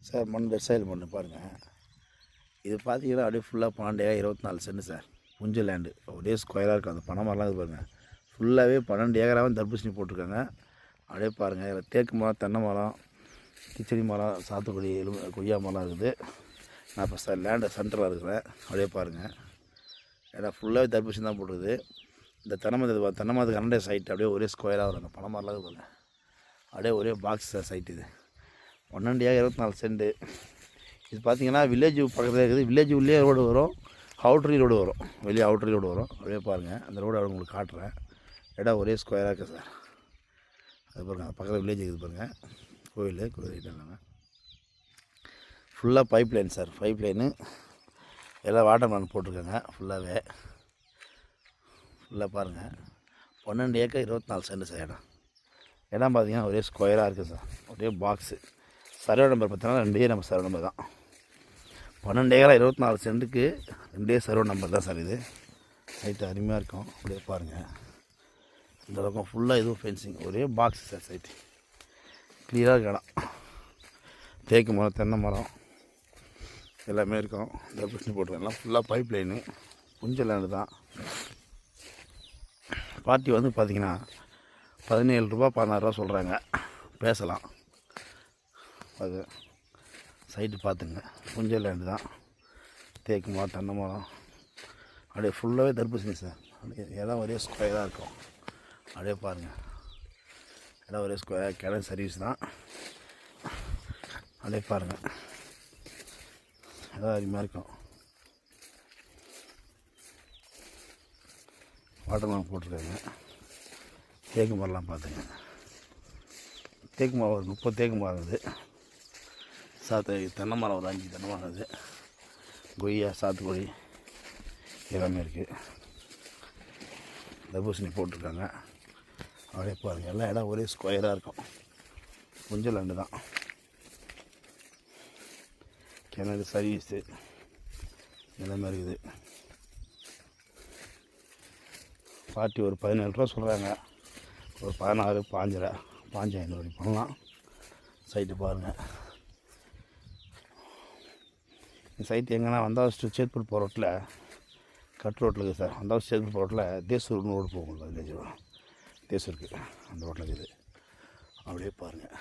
Sir மண் வெர்சாயில் மண் பாருங்கள். இது பார்த்தீங்கன்னா அப்படியே ஃபுல்லாக 12 ஏக்கர் 24 சென்ட் சார். புஞ்ச லேண்டு அப்படியே ஸ்கொயராக இருக்கும். அந்த பனை மரம்லாம் இது பாருங்கள். ஃபுல்லாகவே 12 ஏக்கராகவும் தர்பூசணி போட்டிருக்காங்க. அப்படியே பாருங்கள். இதில் தேக்கு மரம், தென்னை மரம், கிச்சடி மரம், சாத்துக்குடி, கொய்யா மரம் இருக்குது. நான் இப்போ லேண்டு சென்டரில் இருக்கிறேன். அப்படியே பாருங்கள். ஏன்னா ஃபுல்லாகவே தர்பூசணி தான் போட்டுருக்குது. இந்த தென்னை மரத்துக்கு அண்டை சைட்டு அப்படியே ஒரே ஸ்கொயராக வரும். அந்த பனை மரம்லாம் இது பாருங்கள். அப்படியே ஒரே பாக்ஸ் சார் சைட்டு இது. 12 ஏக்கர் 24 சென்ட்டு. இது பார்த்திங்கன்னா வில்லேஜ் பக்கத்தில் இருக்குது. வில்லேஜ் உள்ளே ரோடு வரும், அவுட்ரி ரோடு வரும், வெளியே அவுட்ரி ரோடு வரும். அப்படியே பாருங்கள். அந்த ரோடு உங்களுக்கு காட்டுறேன். இடம் ஒரே ஸ்கொயராக இருக்குது சார். அது பாருங்கள். பக்கத்தில் வில்லேஜ் இருக்குது பாருங்கள். கோயில் இல்லைங்க. ஃபுல்லாக pipe line sir. Pipe line எல்லாம் வாட்டர் மேன் போட்டிருக்காங்க. ஃபுல்லாகவே ஃபுல்லாக பாருங்கள். 12 ஏக்கர் 24 சென்ட் சார். இடம் பார்த்திங்கன்னா ஒரே ஸ்கொயராக இருக்குது சார். ஒரே பாக்ஸு. சர்வே நம்பர் பார்த்தீங்கன்னா 2 நம்ம சர்வே நம்பர் தான். 12 ஏக்கர் 24 சென்ட்டுக்கு 2 சர்வே நம்பர் தான் சார். இது சைட்டு அருமையாக இருக்கும். அப்படியே பாருங்கள். இந்த பக்கம் ஃபுல்லாக இதுவும் ஃபென்சிங். ஒரே பாக்ஸ் சார் சைட்டு. கிளியராக இருக்க இடம். தேக்கு மரம், தென்னை மரம் எல்லாமே இருக்கும். தர்பூசணி போட்டுருக்கலாம். ஃபுல்லாக பைப் லைனு. புஞ்ச லேண்டு தான். பார்ட்டி வந்து பார்த்திங்கன்னா 17 ரூபா 16 ரூபா சொல்கிறாங்க. பேசலாம். அது சைட்டு பார்த்துங்க. புஞ்ச லேண்டு தான். தேக்கு மரம், தென்னை மரம் அப்படியே ஃபுல்லாகவே தர்பூசணி சார். அப்படியே இடம் ஒரே ஸ்கொயராக இருக்கும். அப்படியே பாருங்கள். இடம் ஒரே ஸ்கொயராக கிணறு சர்வீஸ் தான். அப்படியே பாருங்கள். இடம் அருமையாக இருக்கும். வாட்டர் மேன் போட்டிருக்காங்க. தேக்கு மரம்லாம் பார்த்துங்க. தேக்கு மரம் ஒரு 30 தேக்கு மரம் இருக்குது. தென்னை மரம் ஒரு 5 தென்னை மரம் இருக்குது. கொய்யா, சாத்துக்குடி எல்லாமே இருக்குது. தர்பூசணி போட்டிருக்காங்க. அப்படியே பாருங்கள். எல்லா இடம் ஒரே ஸ்கொயராக இருக்கும். புஞ்ச லேண்டு தான். கிணறு சர்வீஸு எல்லாமே இருக்குது. பார்ட்டி ஒரு 17 ரூபா சொல்கிறாங்க. ஒரு 16, 15, 1500 வரைக்கும் பண்ணலாம். சைட்டு பாருங்கள். இந்த சைட்டு எங்கன்னா வந்தால் சேத்பூர் போகிற ரோட்டில் கட் ரோட்டில் இருக்குது சார். வந்தால் சேத்பூர் போகிற ரோட்டில் தேசூர்னு ரோடு போகும். வில்லேஜ் தேசூருக்கு அந்த ரோட்டில் இருக்குது. அப்படியே பாருங்கள்.